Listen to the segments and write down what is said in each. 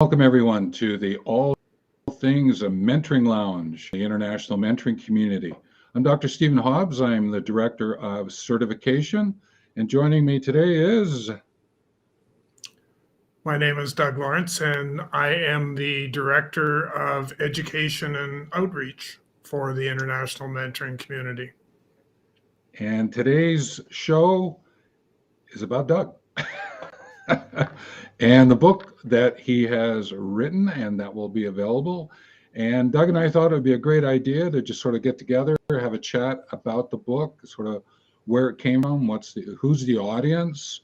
Welcome everyone to the All Things Mentoring Lounge, the international mentoring community. I'm Dr. Stephen Hobbs. I'm the Director of Certification, and joining me today is... My name is Doug Lawrence, and I am the Director of Education and Outreach for the international mentoring community. And today's show is about Doug. And the book that he has written and that will be available. And Doug and I thought it would be a great idea to just sort of get together, have a chat about the book, sort of where it came from, who's the audience,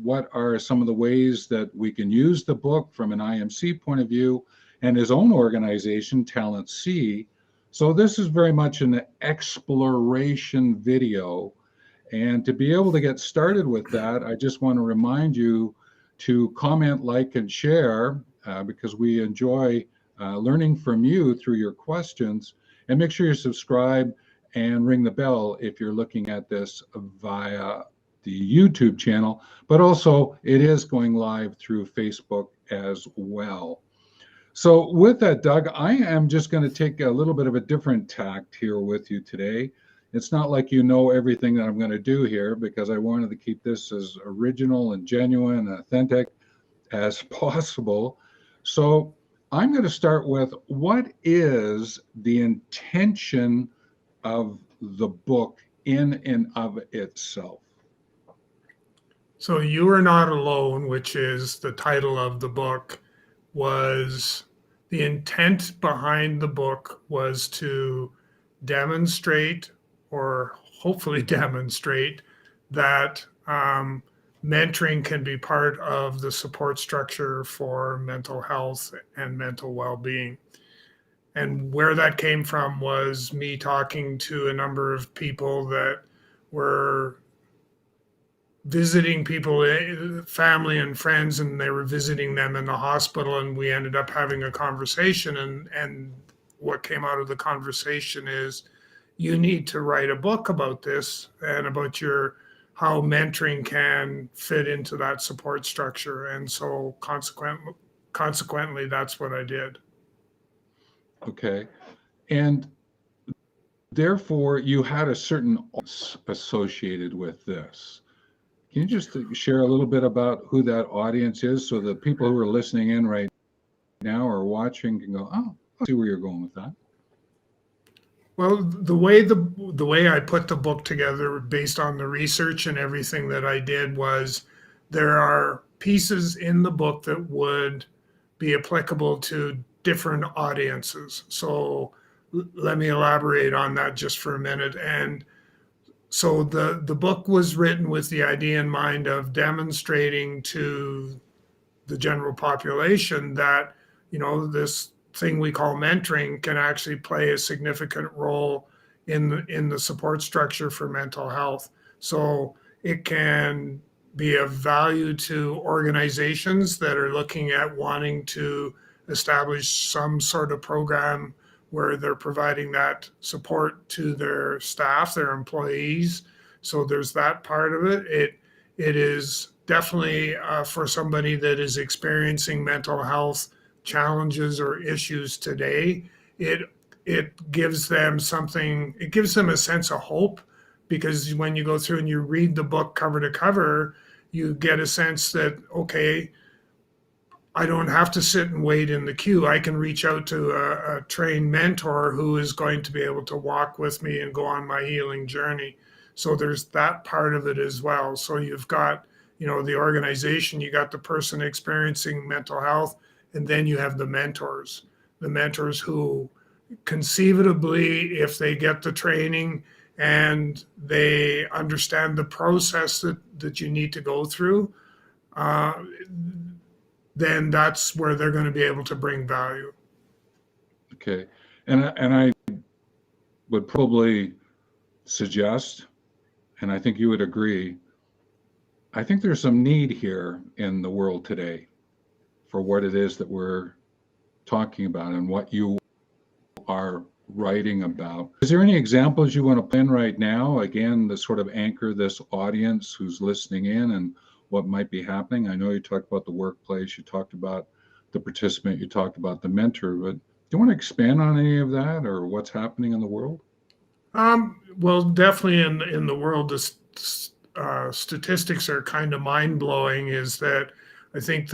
what are some of the ways that we can use the book from an IMC point of view, and his own organization, Talent C. So this is very much an exploration video. And to be able to get started with that, I just want to remind you to comment, like, and share because we enjoy learning from you through your questions. And make sure you subscribe and ring the bell if you're looking at this via the YouTube channel, but also it is going live through Facebook as well. So with that, Doug, I am just going to take a little bit of a different tact here with you today. It's not like you know everything that I'm going to do here, because I wanted to keep this as original and genuine and authentic as possible. So I'm going to start with, what is the intention of the book in and of itself? So You Are Not Alone, which is the title of the book, was the intent behind the book was to demonstrate, or hopefully demonstrate, that mentoring can be part of the support structure for mental health and mental well-being. And where that came from was me talking to a number of people that were visiting people, family and friends, and they were visiting them in the hospital, and we ended up having a conversation, and what came out of the conversation is, you need to write a book about this and about how mentoring can fit into that support structure. And so consequently, that's what I did. Okay. And therefore, you had a certain audience associated with this. Can you just share a little bit about who that audience is, so the people who are listening in right now or watching can go, oh, I see where you're going with that? Well, the way I put the book together based on the research and everything that I did was, there are pieces in the book that would be applicable to different audiences. So let me elaborate on that just for a minute. And so the book was written with the idea in mind of demonstrating to the general population that, this thing we call mentoring can actually play a significant role in the support structure for mental health. So it can be of value to organizations that are looking at wanting to establish some sort of program where they're providing that support to their staff, their employees. So there's that part of it. It is definitely for somebody that is experiencing mental health challenges or issues today. It gives them something, it gives them a sense of hope, because when you go through and you read the book cover to cover, you get a sense that, okay, I don't have to sit and wait in the queue. I can reach out to a trained mentor who is going to be able to walk with me and go on my healing journey. So there's that part of it as well. So you've got, the organization, you got the person experiencing mental health, and then you have the mentors who conceivably, if they get the training and they understand the process that you need to go through, then that's where they're going to be able to bring value. Okay. And I would probably suggest, and I think you would agree, I think there's some need here in the world today for what it is that we're talking about and what you are writing about. Is there any examples you want to put in right now, again, to sort of anchor this audience who's listening in and what might be happening? I know you talked about the workplace, you talked about the participant, you talked about the mentor, but do you want to expand on any of that or what's happening in the world? Well, definitely in the world, the statistics are kind of mind blowing. Is that I think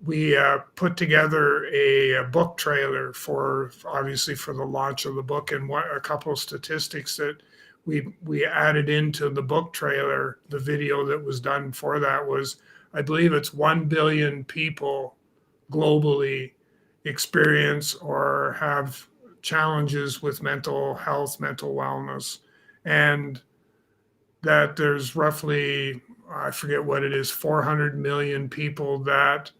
we put together a book trailer for obviously for the launch of the book, and a couple of statistics that we added into the book trailer. The video that was done for that was, I believe it's 1 billion people globally experience or have challenges with mental health, mental wellness, and that there's roughly, I forget what it is, 400 million people that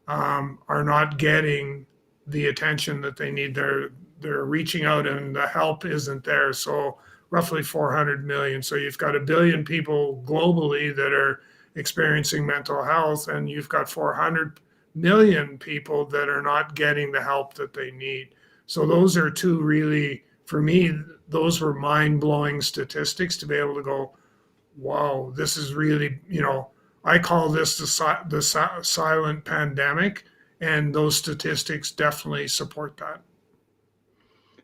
are not getting the attention that they need. They're reaching out and the help isn't there. So roughly 400 million. So you've got 1 billion people globally that are experiencing mental health, and you've got 400 million people that are not getting the help that they need. So those are two really, for me, those were mind-blowing statistics to be able to go, wow, this is really, I call this the silent pandemic, and those statistics definitely support that.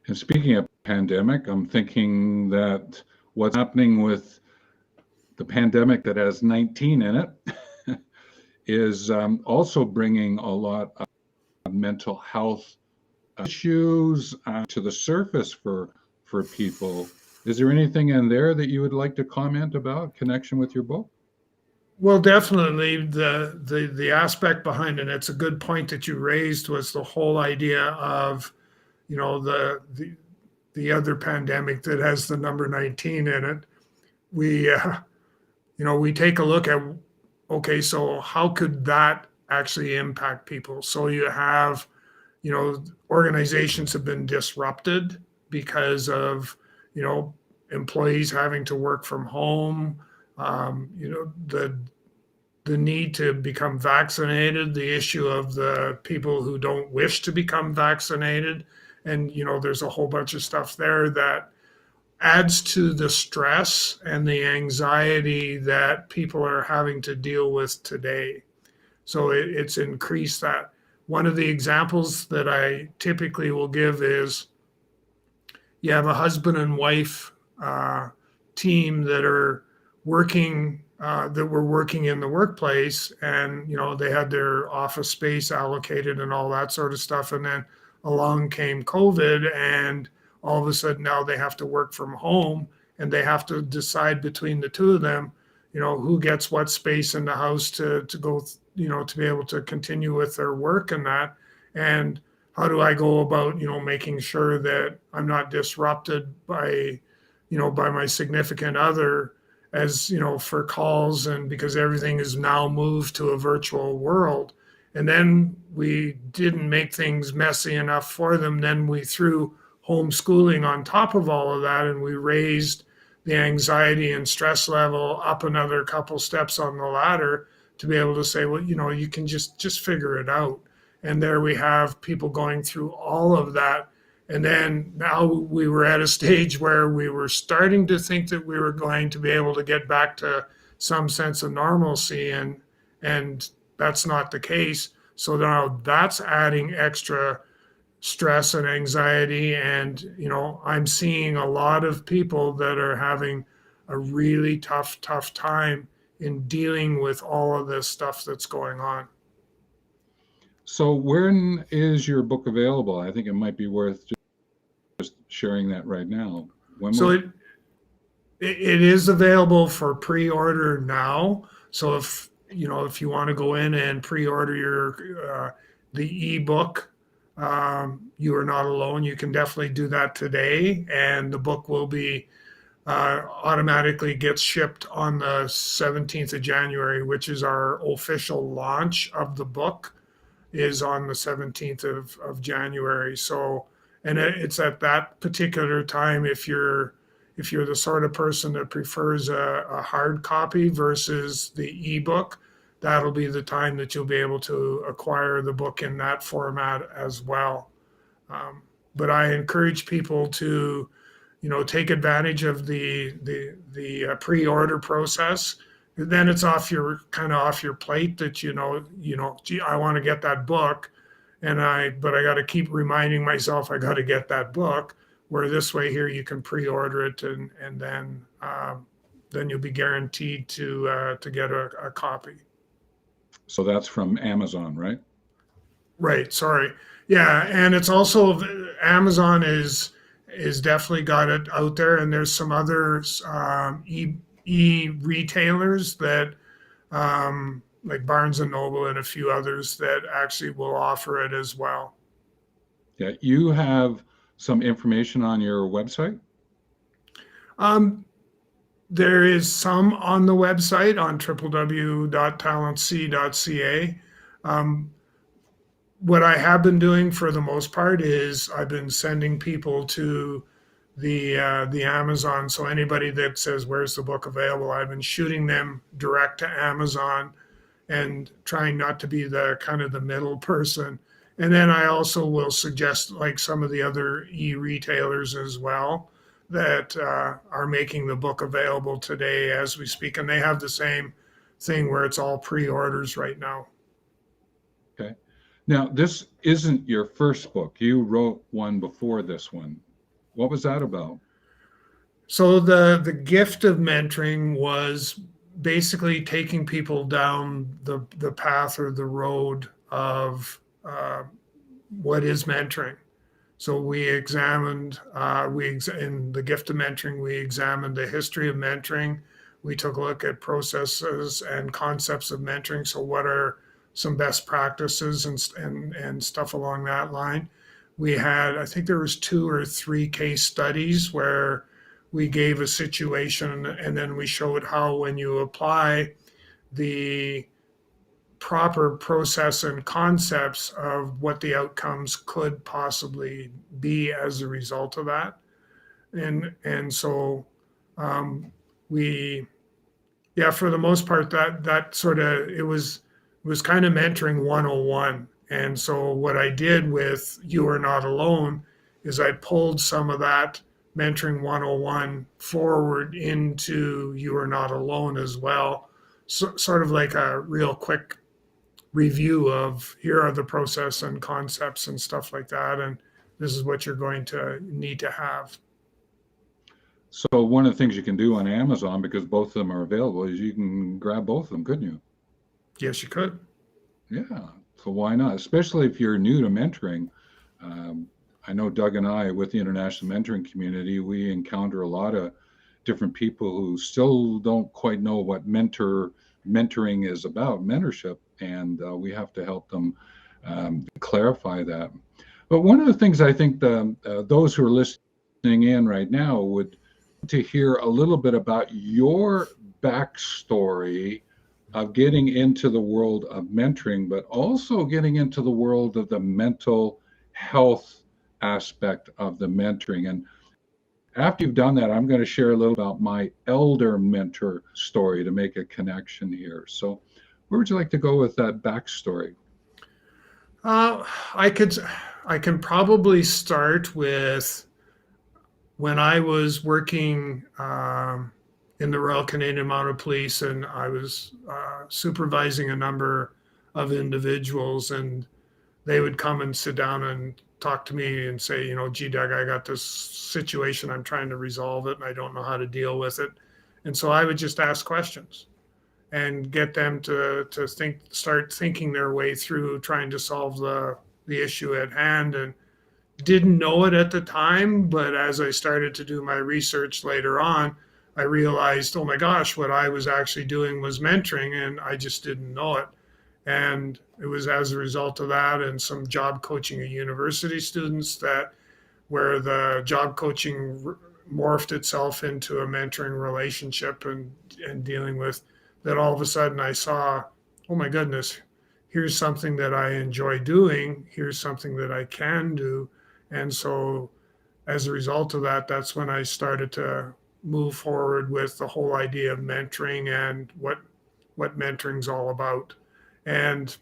And speaking of pandemic, I'm thinking that what's happening with the pandemic that has 19 in it is also bringing a lot of mental health issues to the surface for people. Is there anything in there that you would like to comment about connection with your book? Well, definitely the aspect behind it. It's a good point that you raised, was the whole idea of, the other pandemic that has the number 19 in it. We take a look at, okay, so how could that actually impact people? So you have, organizations have been disrupted because of, employees having to work from home, the need to become vaccinated, the issue of the people who don't wish to become vaccinated. And, there's a whole bunch of stuff there that adds to the stress and the anxiety that people are having to deal with today. So it's increased that. One of the examples that I typically will give is you have a husband and wife team that are working, that were working in the workplace, and they had their office space allocated and all that sort of stuff. And then along came COVID, and all of a sudden now they have to work from home, and they have to decide between the two of them, who gets what space in the house to go, to be able to continue with their work and that. And how do I go about, making sure that I'm not disrupted by, by my significant other, as, for calls, and because everything is now moved to a virtual world. And then we didn't make things messy enough for them. Then we threw homeschooling on top of all of that, and we raised the anxiety and stress level up another couple steps on the ladder to be able to say, well, you can just figure it out. And there we have people going through all of that. And then now we were at a stage where we were starting to think that we were going to be able to get back to some sense of normalcy, and that's not the case. So now that's adding extra stress and anxiety. And, I'm seeing a lot of people that are having a really tough time in dealing with all of this stuff that's going on. So when is your book available? I think it might be worth just sharing that right now. So it is available for pre-order now. So if you want to go in and pre-order your the ebook, You Are Not Alone, you can definitely do that today, and the book will be automatically gets shipped on the 17th of January, which is our official launch of the book, is on the 17th of January. So, and it's at that particular time, if you're the sort of person that prefers a hard copy versus the ebook, that'll be the time that you'll be able to acquire the book in that format as well. But I encourage people to, take advantage of the pre-order process, then it's off your plate that gee, I want to get that book, but I got to keep reminding myself I got to get that book. Where this way here you can pre-order it, and then you'll be guaranteed to get a copy. So that's from Amazon, right? Right. Sorry. Yeah, and it's also Amazon is definitely got it out there, and there's some other retailers that like Barnes and Noble and a few others that actually will offer it as well. Yeah, you have some information on your website? Um, there is some on the website on www.talentc.ca. What I have been doing for the most part is I've been sending people to the Amazon. So anybody that says where's the book available, I've been shooting them direct to Amazon and trying not to be the kind of the middle person. And then I also will suggest like some of the other e-retailers as well that are making the book available today as we speak. And they have the same thing where it's all pre-orders right now. Okay. Now, this isn't your first book. You wrote one before this one. What was that about? So the gift of mentoring was basically taking people down the path or the road of what is mentoring. So we examined in the gift of mentoring, we examined the history of mentoring. We took a look at processes and concepts of mentoring. So what are some best practices and stuff along that line. We had, I think there was 2 or 3 case studies where we gave a situation and then we showed how when you apply the proper process and concepts of what the outcomes could possibly be as a result of that. And so we, yeah, for the most part, that sort of, it was kind of mentoring 101. And so what I did with You Are Not Alone is I pulled some of that mentoring 101 forward into You Are Not Alone as well. So, sort of like a real quick review of here are the process and concepts and stuff like that. And this is what you're going to need to have. So one of the things you can do on Amazon, because both of them are available, is you can grab both of them, couldn't you? Yes, you could. Yeah. So why not? Especially if you're new to mentoring. I know Doug and I, with the international mentoring community, we encounter a lot of different people who still don't quite know what mentoring is about, mentorship, and we have to help them clarify that. But one of the things I think those who are listening in right now would to hear a little bit about your backstory of getting into the world of mentoring, but also getting into the world of the mental health aspect of the mentoring. And after you've done that, I'm going to share a little about my elder mentor story to make a connection here. So where would you like to go with that backstory? I can probably start with when I was working in the Royal Canadian Mounted Police, and I was supervising a number of individuals, and they would come and sit down and talk to me and say, gee, Doug, I got this situation, I'm trying to resolve it, and I don't know how to deal with it. And so I would just ask questions and get them to start thinking their way through trying to solve the issue at hand. And didn't know it at the time, but as I started to do my research later on, I realized, oh my gosh, what I was actually doing was mentoring, and I just didn't know it. And it was as a result of that and some job coaching of university students where the job coaching morphed itself into a mentoring relationship and dealing with that. All of a sudden I saw, oh my goodness, here's something that I enjoy doing. Here's something that I can do. And so as a result of that, that's when I started to move forward with the whole idea of mentoring and what mentoring's all about. And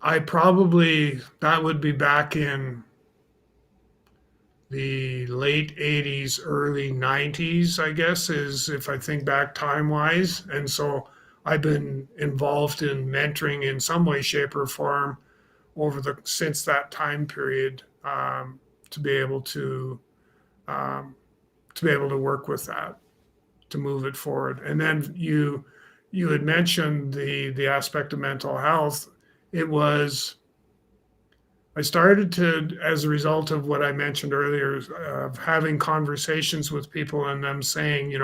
that would be back in the late 80s, early 90s, I guess, is if I think back time wise. And so I've been involved in mentoring in some way, shape, or form since that time period, to be able um, to be able to work with that, to move it forward. And then you had mentioned the aspect of mental health. It was I started to, as a result of what I mentioned earlier, of having conversations with people and them saying,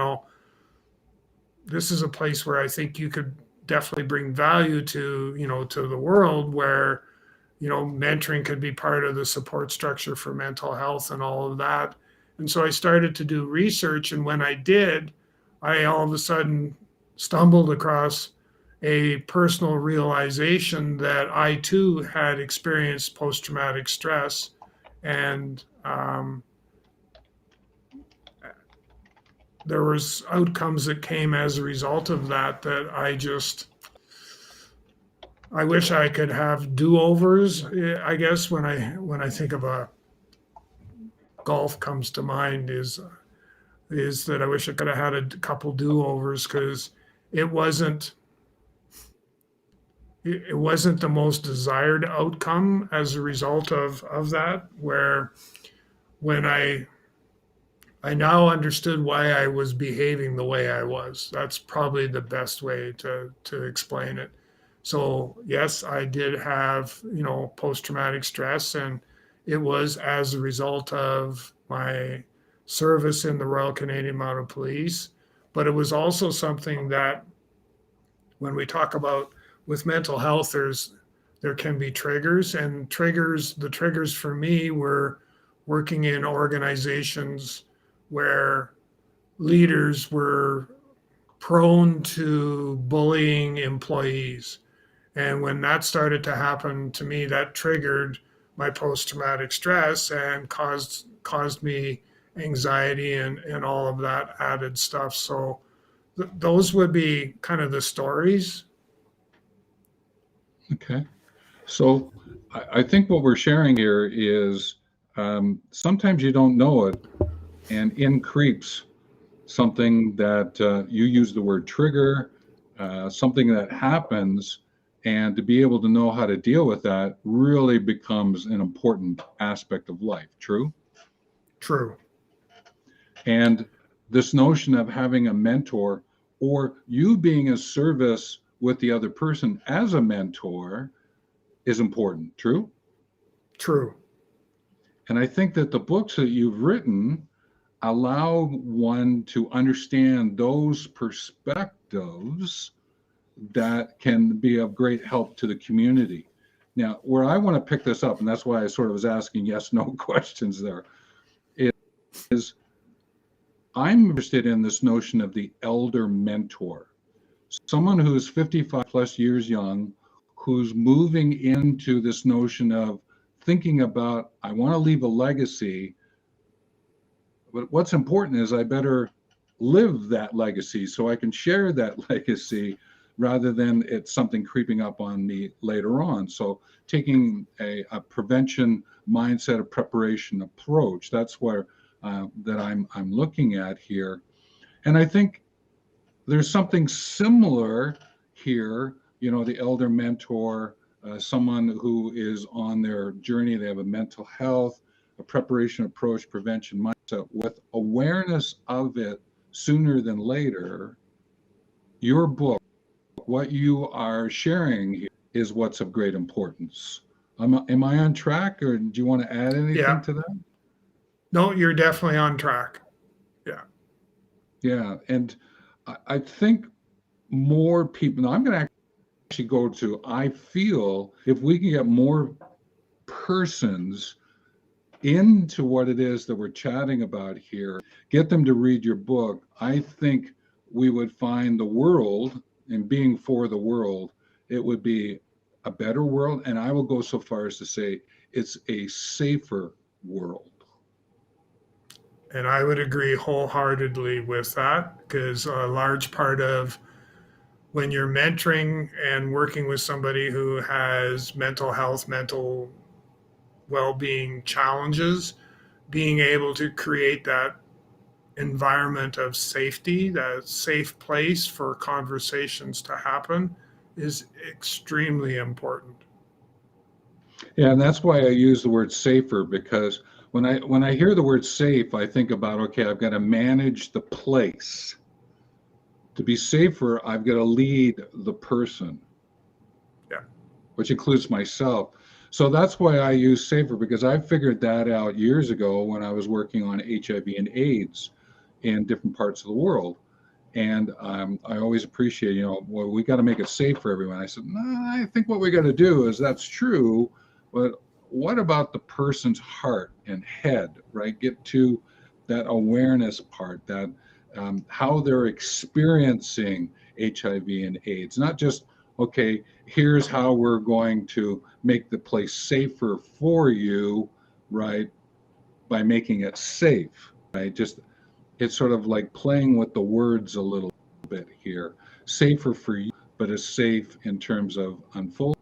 this is a place where I think you could definitely bring value to, to the world, where, mentoring could be part of the support structure for mental health and all of that. And so I started to do research. And when I did, I all of a sudden stumbled across a personal realization that I too had experienced post traumatic stress. And there was outcomes that came as a result of that I wish I could have do-overs. I guess when I think of golf comes to mind is that I wish I could have had a couple do-overs, because it wasn't it wasn't the most desired outcome as a result of that, where when I now understood why I was behaving the way I was. That's probably the best way to explain it. So yes, I did have, post-traumatic stress, and it was as a result of my service in the Royal Canadian Mounted Police. But it was also something that, when we talk about with mental health, there can be triggers, and the triggers for me were working in organizations where leaders were prone to bullying employees. And when that started to happen to me, that triggered my post-traumatic stress and caused me anxiety and all of that added stuff. So those would be kind of the stories. Okay. So I think what we're sharing here is sometimes you don't know it, and in creeps something that you use the word trigger, something that happens, and to be able to know how to deal with that really becomes an important aspect of life. True? True. And this notion of having a mentor, or you being a service with the other person as a mentor, is important. True? True. And I think that the books that you've written allow one to understand those perspectives that can be of great help to the community. Now, where I want to pick this up, and that's why I sort of was asking yes, no questions there, is I'm interested in this notion of the elder mentor, someone who's 55 plus years young, who's moving into this notion of thinking about, I want to leave a legacy, but what's important is I better live that legacy so I can share that legacy rather than it's something creeping up on me later on. So taking a prevention mindset, a preparation approach, that's where that I'm looking at here. And I think there's something similar here, the elder mentor, someone who is on their journey, they have a mental health, a preparation approach, prevention mindset with awareness of it sooner than later. Your book, what you are sharing here, is what's of great importance. Am I on track, or do you want to add anything Yeah. to that? No, you're definitely on track. Yeah. Yeah. And I think more people, now I'm going to actually go to, I feel if we can get more persons into what it is that we're chatting about here, get them to read your book, I think we would find the world, and being for the world, it would be a better world. And I will go so far as to say it's a safer world. And I would agree wholeheartedly with that, because a large part of when you're mentoring and working with somebody who has mental health, mental well-being challenges, being able to create that environment of safety, that safe place for conversations to happen, is extremely important. Yeah, and that's why I use the word safer, because when I hear the word safe, I think about, okay, I've got to manage the place. To be safer, I've got to lead the person, Yeah. which includes myself. So that's why I use safer, because I figured that out years ago when I was working on HIV and AIDS in different parts of the world. And I always appreciate, well, we got to make it safe for everyone. I said, no, I think what we got to do is that's true, but what about the person's heart and head, right? Get to that awareness part, that how they're experiencing HIV and AIDS, not just, okay, here's how we're going to make the place safer for you, right? By making it safe, right? Just it's sort of like playing with the words a little bit here. Safer for you, but as safe in terms of unfolding.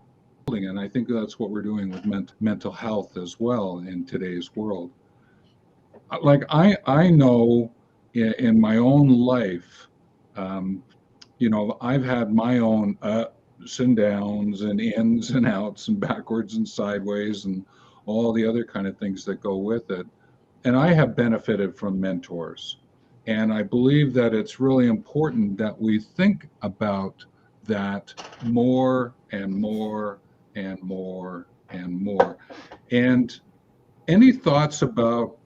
And I think that's what we're doing with mental health as well in today's world. Like I know in my own life, um, I've had my own ups and downs and ins and outs and backwards and sideways and all the other kind of things that go with it. And I have benefited from mentors. And I believe that it's really important that we think about that more and more and more and more. And any thoughts about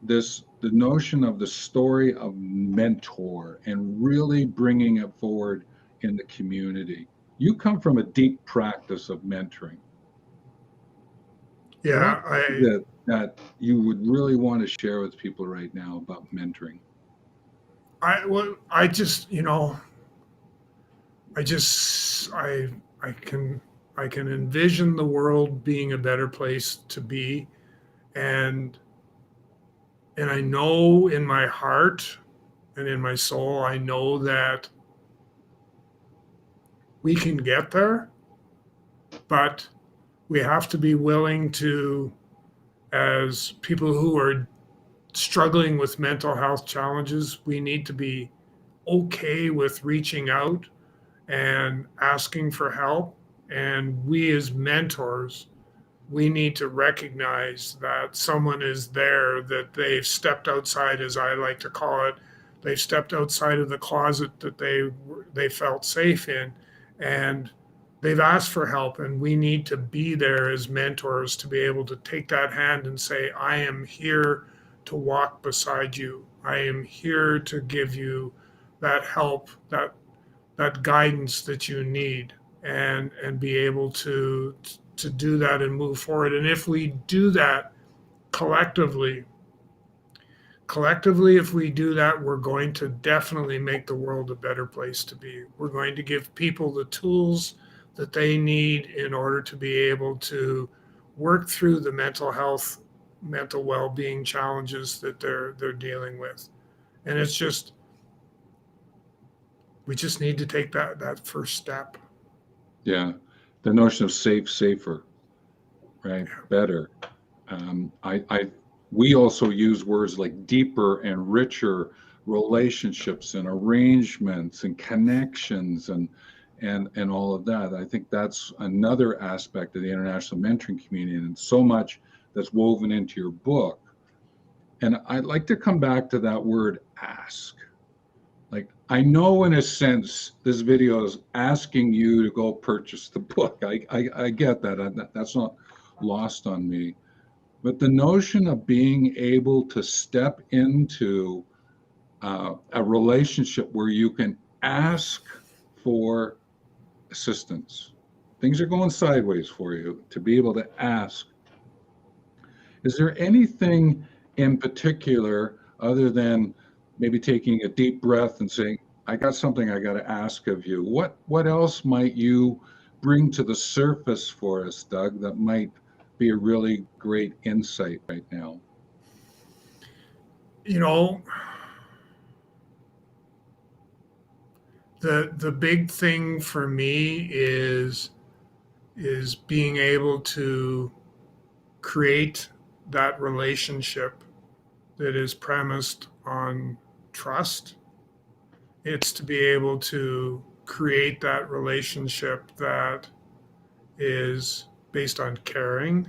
the notion of the story of mentor and really bringing it forward in the community? You come from a deep practice of mentoring. What Yeah, is it that you would really want to share with people right now about mentoring? I just, I just, I can envision the world being a better place to be, and I know in my heart and in my soul, I know that we can get there, but we have to be willing to, as people who are struggling with mental health challenges, we need to be okay with reaching out and asking for help. And we, as mentors, we need to recognize that someone is there, that they've stepped outside, as I like to call it. They've stepped outside of the closet that they felt safe in, and they've asked for help. And we need to be there as mentors to be able to take that hand and say, I am here to walk beside you. I am here to give you that help, that guidance that you need, and be able to do that and move forward. And if we do that collectively, if we do that, we're going to definitely make the world a better place to be. We're going to give people the tools that they need in order to be able to work through the mental health, mental well-being challenges that they're dealing with. And it's just, we just need to take that first step. Yeah, the notion of safe, safer, right? Better. We also use words like deeper and richer relationships and arrangements and connections and all of that. I think that's another aspect of the international mentoring community, and so much that's woven into your book. And I'd like to come back to that word ask. Like, I know in a sense this video is asking you to go purchase the book. I get that. That's not lost on me. But the notion of being able to step into a relationship where you can ask for assistance, things are going sideways for you, to be able to ask. Is there anything in particular other than maybe taking a deep breath and saying, I got something I got to ask of you? What else might you bring to the surface for us, Doug, that might be a really great insight right now? You know, the big thing for me is being able to create that relationship that is premised on trust. It's to be able to create that relationship that is based on caring.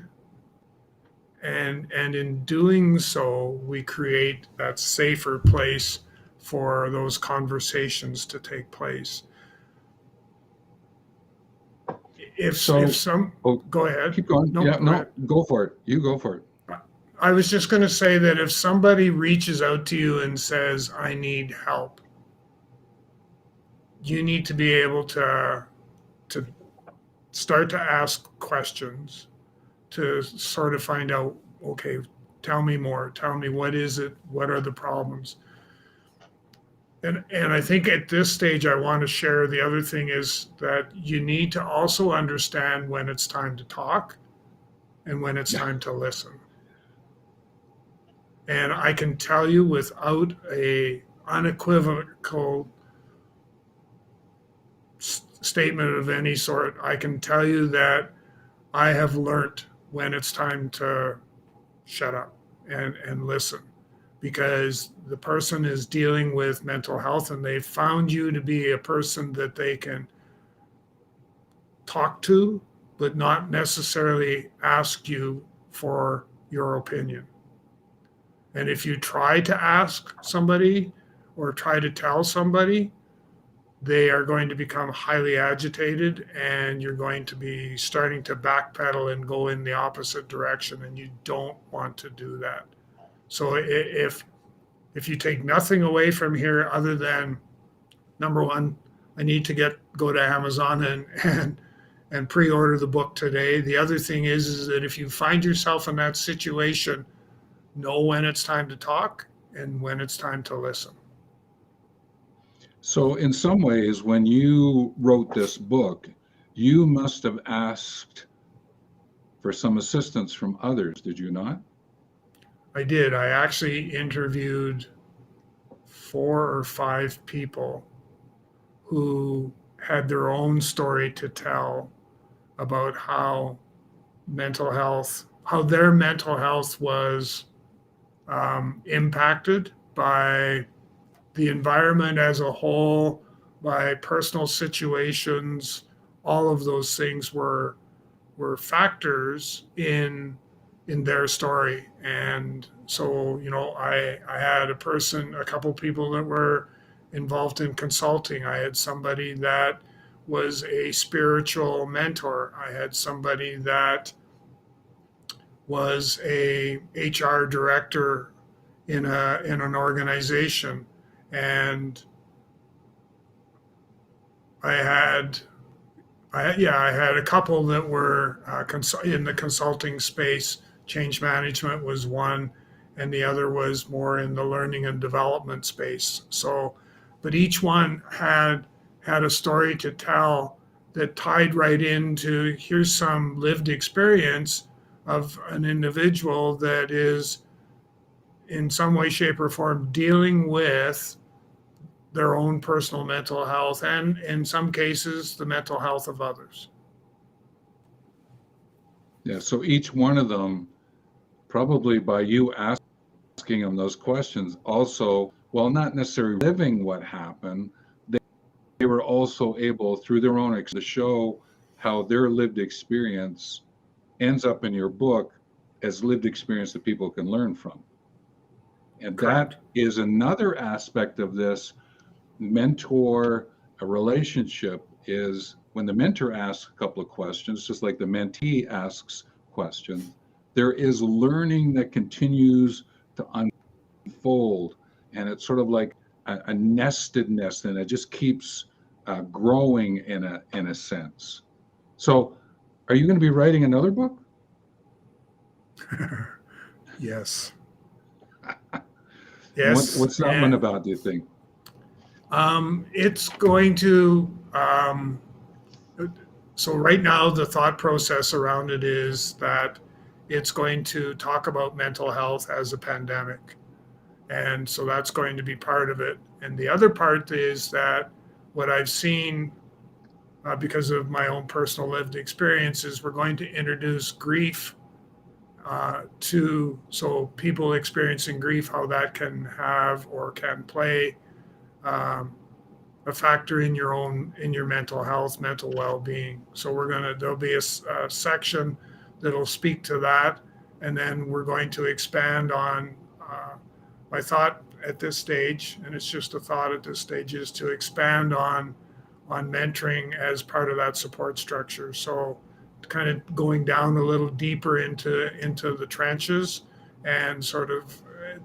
And in doing so, we create that safer place for those conversations to take place. If some, go ahead. Keep going. No, yeah, go no, ahead. Go for it. You go for it. I was just going to say that if somebody reaches out to you and says, I need help, you need to be able to start to ask questions to sort of find out, okay, tell me more. Tell me, what is it? What are the problems? And I think at this stage, I want to share the other thing is that you need to also understand when it's time to talk and when it's time to listen. And I can tell you without a unequivocal statement of any sort, I can tell you that I have learned when it's time to shut up and listen, because the person is dealing with mental health and they've found you to be a person that they can talk to, but not necessarily ask you for your opinion. And if you try to ask somebody or try to tell somebody, they are going to become highly agitated and you're going to be starting to backpedal and go in the opposite direction. And you don't want to do that. So if you take nothing away from here other than, number one, I need to go to Amazon and pre-order the book today. The other thing is that if you find yourself in that situation, know when it's time to talk and when it's time to listen. So in some ways, when you wrote this book, you must have asked for some assistance from others, did you not? I did. I actually interviewed 4 or 5 people who had their own story to tell about how their mental health was impacted by the environment as a whole, by personal situations. All of those things were factors in their story. And so, I had a couple people that were involved in consulting. I had somebody that was a spiritual mentor. I had somebody that was a HR director in an organization. And I had a couple that were in the consulting space. Change management was one, and the other was more in the learning and development space. So, but each one had a story to tell that tied right into, here's some lived experience of an individual that is in some way, shape, or form dealing with their own personal mental health, and in some cases, the mental health of others. Yeah, so each one of them, probably by you asking them those questions, also, while not necessarily living what happened, they were also able, through their own to show how their lived experience ends up in your book as lived experience that people can learn from. And Correct. That is another aspect of this mentor relationship, is when the mentor asks a couple of questions, just like the mentee asks questions, there is learning that continues to unfold. And it's sort of like a nestedness, and it just keeps growing in a sense. So are you going to be writing another book? Yes. Yes. What's that one about, do you think? It's going to, so right now the thought process around it is that it's going to talk about mental health as a pandemic. And so that's going to be part of it. And the other part is that what I've seen, because of my own personal lived experiences, we're going to introduce grief so people experiencing grief, how that can have or can play um, a factor in your mental health, mental well-being. So there'll be a section that'll speak to that, and then we're going to expand on my thought at this stage, and it's just a thought at this stage, is to expand on mentoring as part of that support structure. So kind of going down a little deeper into the trenches and sort of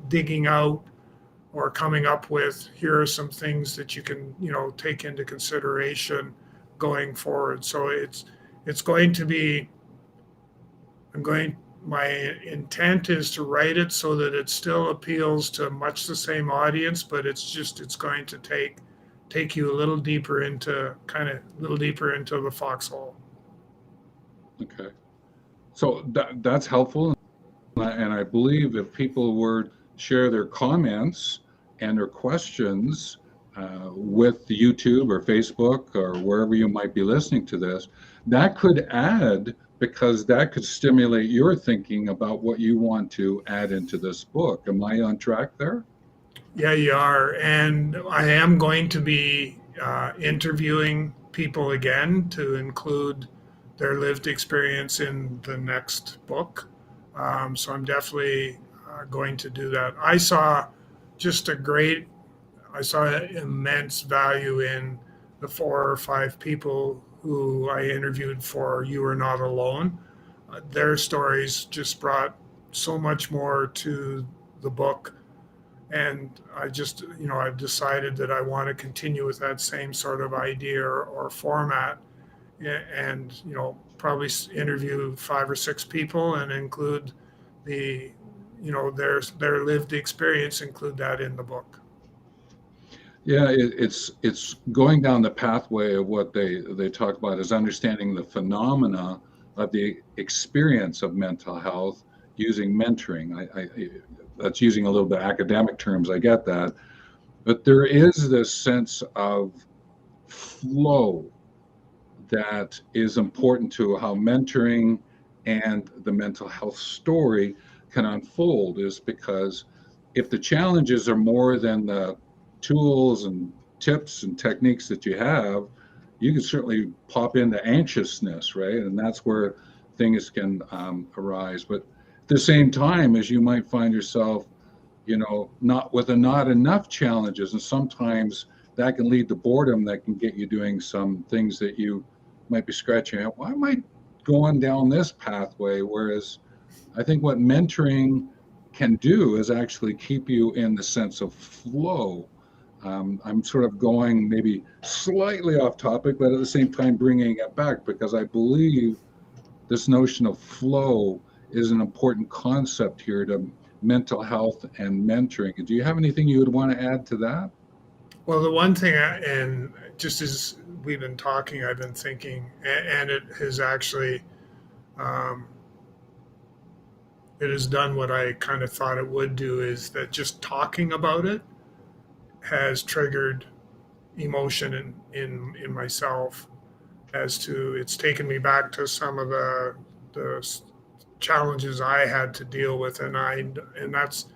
digging out or coming up with, here are some things that you can, take into consideration going forward. So it's going to be, my intent is to write it so that it still appeals to much the same audience, but it's going to take you a little deeper into the foxhole. Okay. So that's helpful. And I believe if people were to share their comments and their questions with YouTube or Facebook or wherever you might be listening to this, that could add, because that could stimulate your thinking about what you want to add into this book. Am I on track there? Yeah, you are. And I am going to be interviewing people again to include their lived experience in the next book. So I'm definitely going to do that. Just I saw immense value in the 4 or 5 people who I interviewed for You Are Not Alone. Their stories just brought so much more to the book, and I've decided that I want to continue with that same sort of idea or format, and probably interview 5 or 6 people and include the their lived experience, include that in the book. Yeah, it's going down the pathway of what they talk about is understanding the phenomena of the experience of mental health using mentoring. That's using a little bit of academic terms. I get that, but there is this sense of flow that is important to how mentoring and the mental health story can unfold, is because if the challenges are more than the tools and tips and techniques that you have, you can certainly pop into anxiousness, right? And that's where things can arise. But at the same time, as you might find yourself, not enough challenges, and sometimes that can lead to boredom, that can get you doing some things that you might be scratching out. Why am I going down this pathway? Whereas I think what mentoring can do is actually keep you in the sense of flow. I'm sort of going maybe slightly off topic, but at the same time bringing it back, because I believe this notion of flow is an important concept here to mental health and mentoring. Do you have anything you would want to add to that? Well, the one thing, and just as we've been talking, I've been thinking, and it has actually, um, it has done what I kind of thought it would do, is that just talking about it has triggered emotion in myself, as to, it's taken me back to some of the challenges I had to deal with, and that's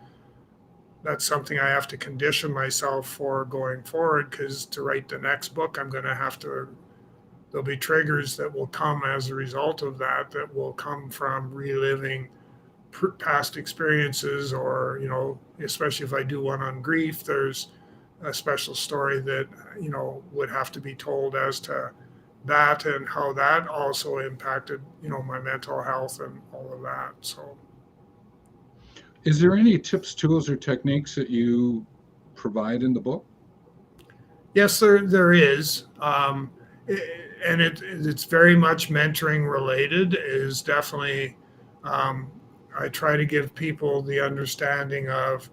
something I have to condition myself for going forward, because to write the next book, I'm going to have to, there'll be triggers that will come as a result of that will come from reliving past experiences, or, especially if I do one on grief, there's a special story that, would have to be told as to that, and how that also impacted, my mental health and all of that. So Is there any tips, tools, or techniques that you provide in the book? yes, there is, and it's very much mentoring related. Is definitely, um, I try to give people the understanding of,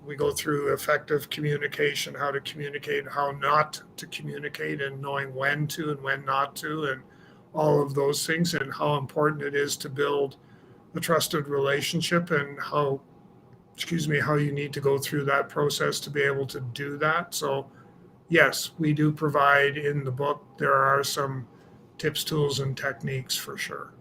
we go through effective communication, how to communicate, how not to communicate, and knowing when to and when not to, and all of those things, and how important it is to build a trusted relationship, and how you need to go through that process to be able to do that. So yes, we do provide in the book, there are some tips, tools, and techniques for sure.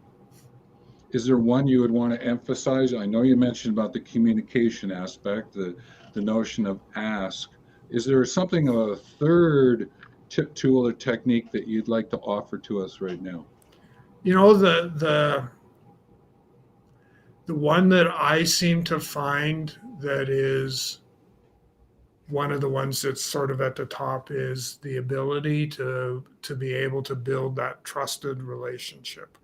Is there one you would want to emphasize? I know you mentioned about the communication aspect, the notion of ask. Is there something of a third tip, tool, or technique that you'd like to offer to us right now? You know, the one that I seem to find that is one of the ones that's sort of at the top is the ability to be able to build that trusted relationship.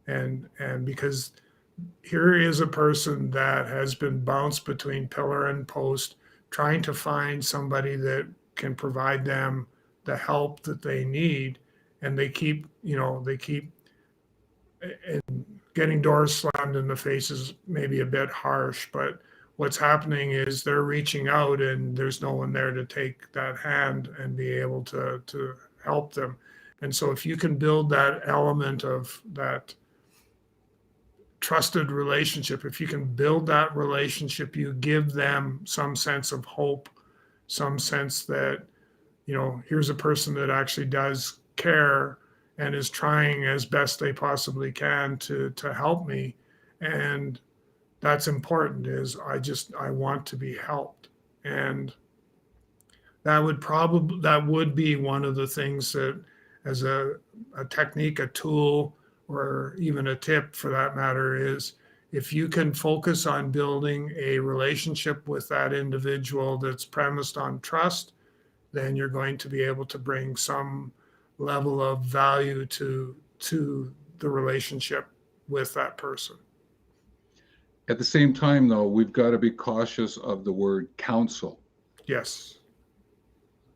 And because here is a person that has been bounced between pillar and post, trying to find somebody that can provide them the help that they need, and they keep and getting doors slammed in the face is maybe a bit harsh, but what's happening is they're reaching out and there's no one there to take that hand and be able to help them. And so if you can build that element of that trusted relationship, if you can build that relationship, you give them some sense of hope, some sense that, here's a person that actually does care and is trying as best they possibly can to help me. And that's important, is I want to be helped. And that would be one of the things that, as a technique, a tool, or even a tip for that matter, is if you can focus on building a relationship with that individual that's premised on trust, then you're going to be able to bring some level of value to the relationship with that person. At the same time, though, we've got to be cautious of the word counsel. Yes.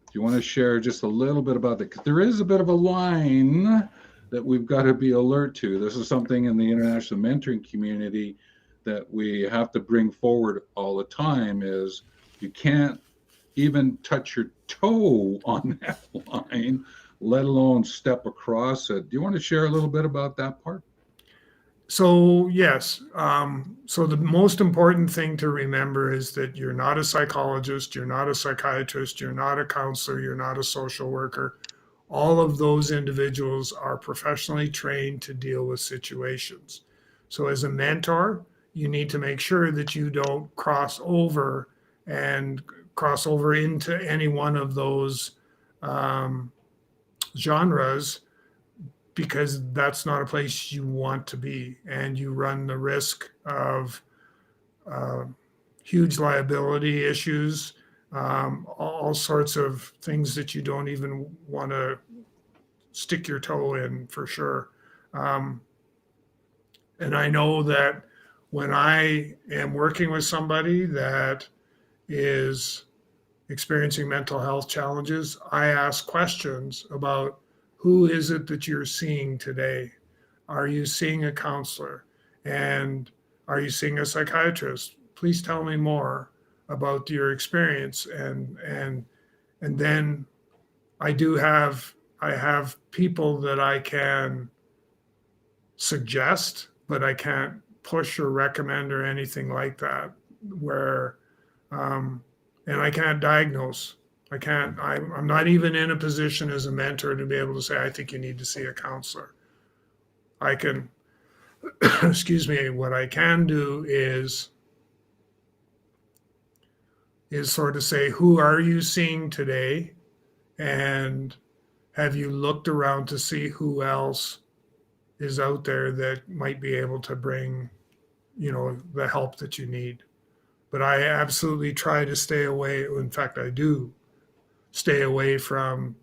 Do you want to share just a little bit about that? Because there is a bit of a line that we've got to be alert to. This is something in the international mentoring community that we have to bring forward all the time, is you can't even touch your toe on that line, let alone step across it. Do you want to share a little bit about that part? So, yes. So, the most important thing to remember is that you're not a psychologist, you're not a psychiatrist, you're not a counselor, you're not a social worker. All of those individuals are professionally trained to deal with situations. So, as a mentor, you need to make sure that you don't and cross over into any one of those um, genres, because that's not a place you want to be. And you run the risk of uh, huge liability issues, all sorts of things that you don't even want to stick your toe in, for sure. Um, and I know that when I am working with somebody that is experiencing mental health challenges, I ask questions about, who is it that you're seeing today? Are you seeing a counselor? And are you seeing a psychiatrist? Please tell me more about your experience. And then I have people that I can suggest, but I can't push or recommend or anything like that. Where um, and I can't diagnose. I can't. I'm not even in a position as a mentor to be able to say, I think you need to see a counselor. I can, excuse me. What I can do is sort of say, who are you seeing today, and have you looked around to see who else is out there that might be able to bring, the help that you need. But I absolutely try to stay away. In fact, I do stay away from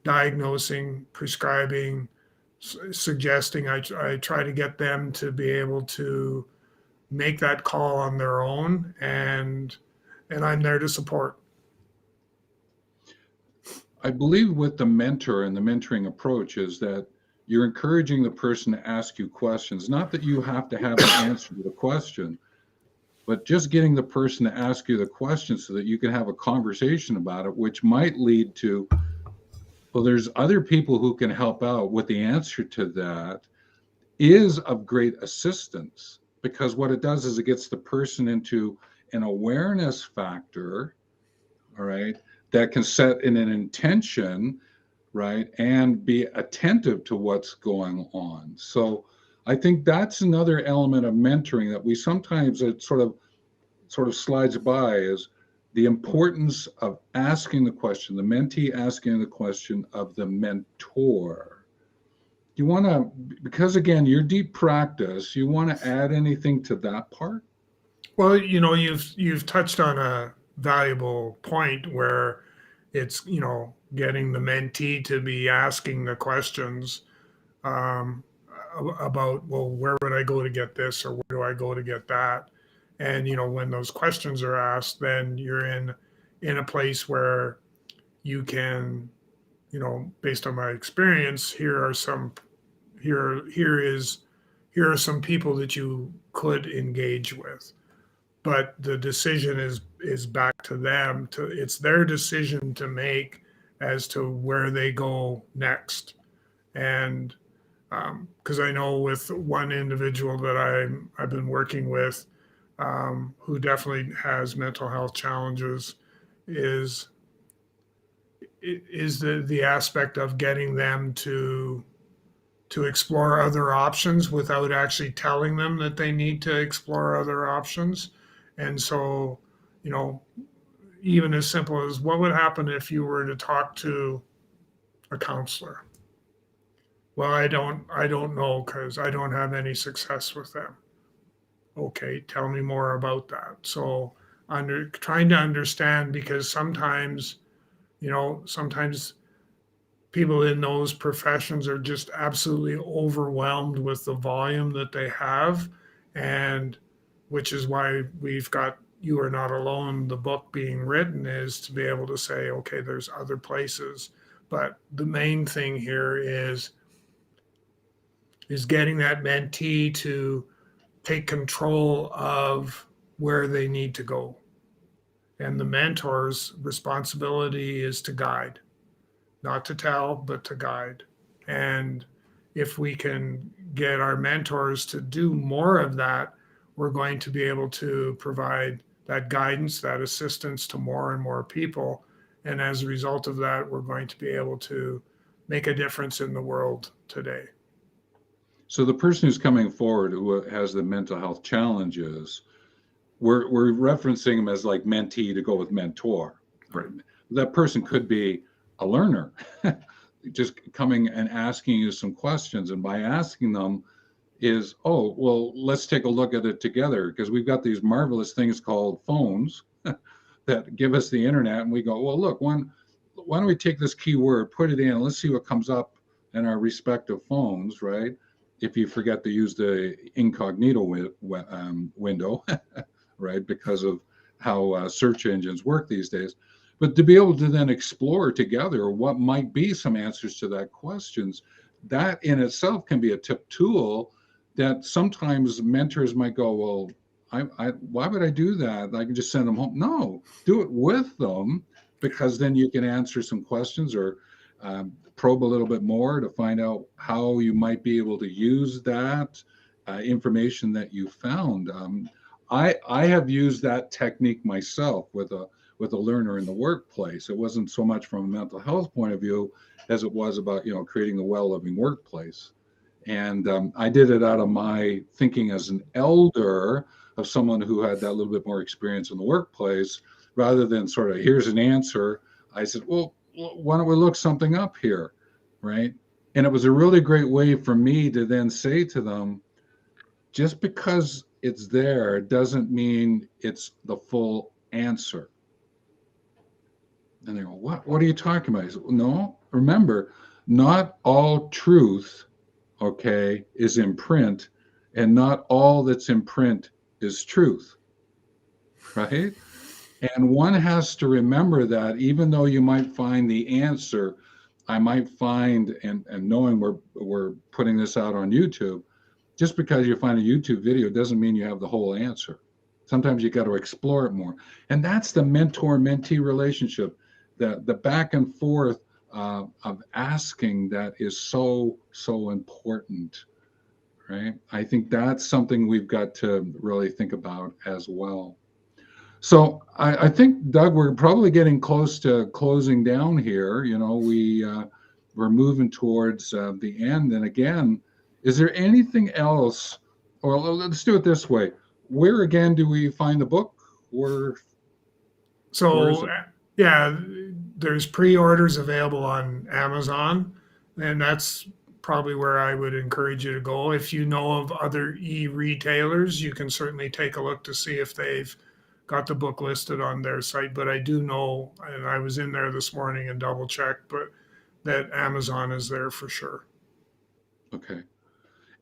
diagnosing, prescribing, suggesting. I try to get them to be able to make that call on their own, and I'm there to support. I believe with the mentor and the mentoring approach is that you're encouraging the person to ask you questions, not that you have to have an answer to the question, but just getting the person to ask you the question so that you can have a conversation about it, which might lead to, well, there's other people who can help out with the answer to that, is of great assistance, because what it does is it gets the person into an awareness factor, all right, that can set in an intention, right, and be attentive to what's going on. So I think that's another element of mentoring that we sometimes, it sort of slides by, is the importance of asking the question, the mentee asking the question of the mentor. You want to, because again, your deep practice, you want to add anything to that part? Well, you've touched on a valuable point where it's, getting the mentee to be asking the questions um, about, well, where would I go to get this, or where do I go to get that? And when those questions are asked, then you're in a place where you can, based on my experience, here here is here are some people that you could engage with, but the decision is back to them. It's their decision to make as to where they go next. And because I know with one individual that I've been working with, who definitely has mental health challenges, is the aspect of getting them to explore other options without actually telling them that they need to explore other options. And so, you know, even as simple as, what would happen if you were to talk to a counselor? Well, I don't know, because I don't have any success with them. Okay, tell me more about that. So trying to understand, because sometimes people in those professions are just absolutely overwhelmed with the volume that they have, and which is why we've got You Are Not Alone, the book, being written, is to be able to say, okay, there's other places. But the main thing here is getting that mentee to take control of where they need to go. And the mentor's responsibility is to guide, not to tell, but to guide. And if we can get our mentors to do more of that, we're going to be able to provide that guidance, that assistance to more and more people. And as a result of that, we're going to be able to make a difference in the world today. So the person who's coming forward who has the mental health challenges, we're referencing them as like mentee to go with mentor. Right. That person could be a learner, just coming and asking you some questions. And by asking them is, oh, well, let's take a look at it together, because we've got these marvelous things called phones that give us the internet. And we go, well, look, why don't we take this keyword, put it in, let's see what comes up in our respective phones, right? If you forget to use the incognito window, right, because of how search engines work these days. But to be able to then explore together what might be some answers to that questions, that in itself can be a tip tool that sometimes mentors might go, well, why would I do that? I can just send them home. No, do it with them, because then you can answer some questions or probe a little bit more to find out how you might be able to use that information that you found. I have used that technique myself with a learner in the workplace. It wasn't so much from a mental health point of view as it was about creating a well-living workplace. And I did it out of my thinking as an elder of someone who had that little bit more experience in the workplace, rather than sort of, here's an answer. I said, well, why don't we look something up here, right? And it was a really great way for me to then say to them, just because it's there doesn't mean it's the full answer. And they go, what are you talking about? I said, well, no, remember, not all truth, okay, is in print, and not all that's in print is truth, right? And one has to remember that even though you might find the answer, I might find, and knowing we're putting this out on YouTube, just because you find a YouTube video doesn't mean you have the whole answer. Sometimes you got to explore it more. And that's the mentor-mentee relationship, the back and forth of asking, that is so important, right? I think that's something we've got to really think about as well. So I think, Doug, we're probably getting close to closing down here. We're moving towards the end. And again, Is there anything else, or let's do it this way. Where again do we find the book? Where is So, it? yeah, there's pre-orders available on Amazon, and that's probably where I would encourage you to go. If you know of other e-retailers, you can certainly take a look to see if they've got the book listed on their site. But I do know, and I was in there this morning and double checked, but that Amazon is there for sure. Okay.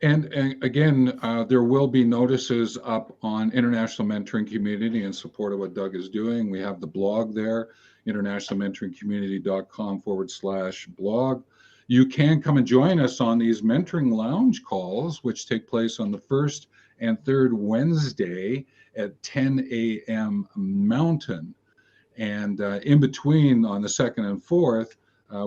And again, there will be notices up on International Mentoring Community in support of what Doug is doing. We have the blog there, internationalmentoringcommunity.com/blog. You can come and join us on these mentoring lounge calls, which take place on the first and third Wednesday at 10 a.m. Mountain. And in between on the second and fourth,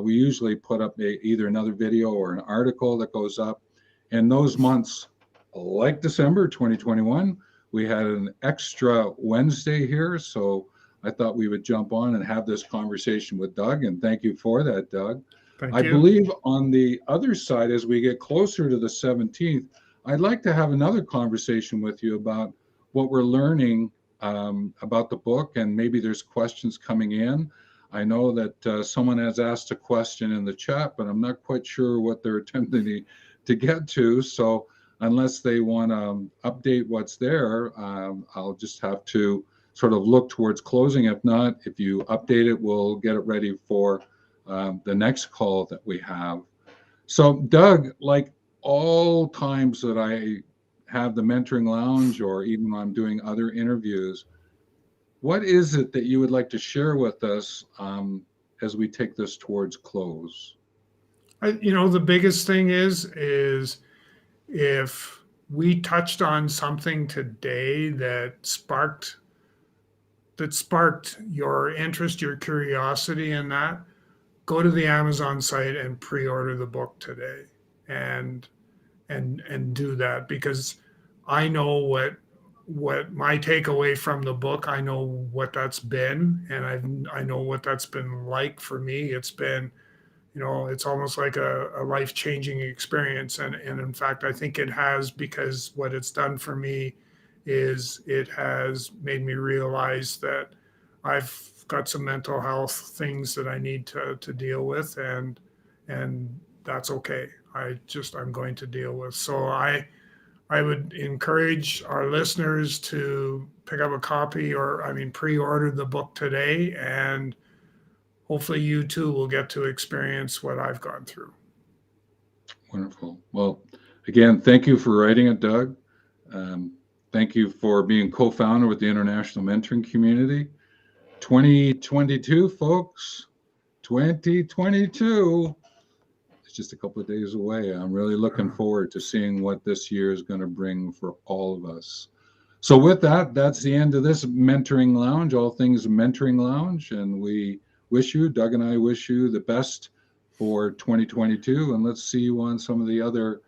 we usually put up either another video or an article that goes up. And those months, like December 2021, we had an extra Wednesday here. So I thought we would jump on and have this conversation with Doug. And thank you for that, Doug. Thank I you. believe on the other side, as we get closer to the 17th, I'd like to have another conversation with you about what we're learning about the book, and maybe there's questions coming in. I know that someone has asked a question in the chat, but I'm not quite sure what they're attempting to get to. So unless they want to update what's there, I'll just have to sort of look towards closing. If not, if you update it, we'll get it ready for the next call that we have. So Doug, like all times that I have the mentoring lounge, or even when I'm doing other interviews, what is it that you would like to share with us as we take this towards close? The biggest thing is if we touched on something today that sparked your interest, your curiosity in that, go to the Amazon site and pre-order the book today, and do that, because I know what my takeaway from the book, I know what that's been, and I know what that's been like for me. It's been, it's almost like a life-changing experience, and in fact I think it has, because what it's done for me is it has made me realize that I've got some mental health things that I need to deal with, and that's okay. I'm going to deal with. So I would encourage our listeners to pick up a copy, or pre-order the book today, and hopefully you too will get to experience what I've gone through. Wonderful. Well, again, thank you for writing it, Doug. Thank you for being co-founder with the International Mentoring Community. 2022, folks, 2022. It's just a couple of days away. I'm really looking forward to seeing what this year is going to bring for all of us. So with that, that's the end of this mentoring lounge, all things mentoring lounge. And we wish you, Doug and I wish you the best for 2022. And let's see you on some of the other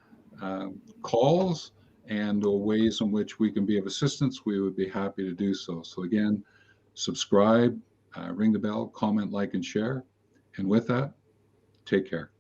calls and ways in which we can be of assistance. We would be happy to do so. So again, subscribe, ring the bell, comment, like, and share. And with that, take care.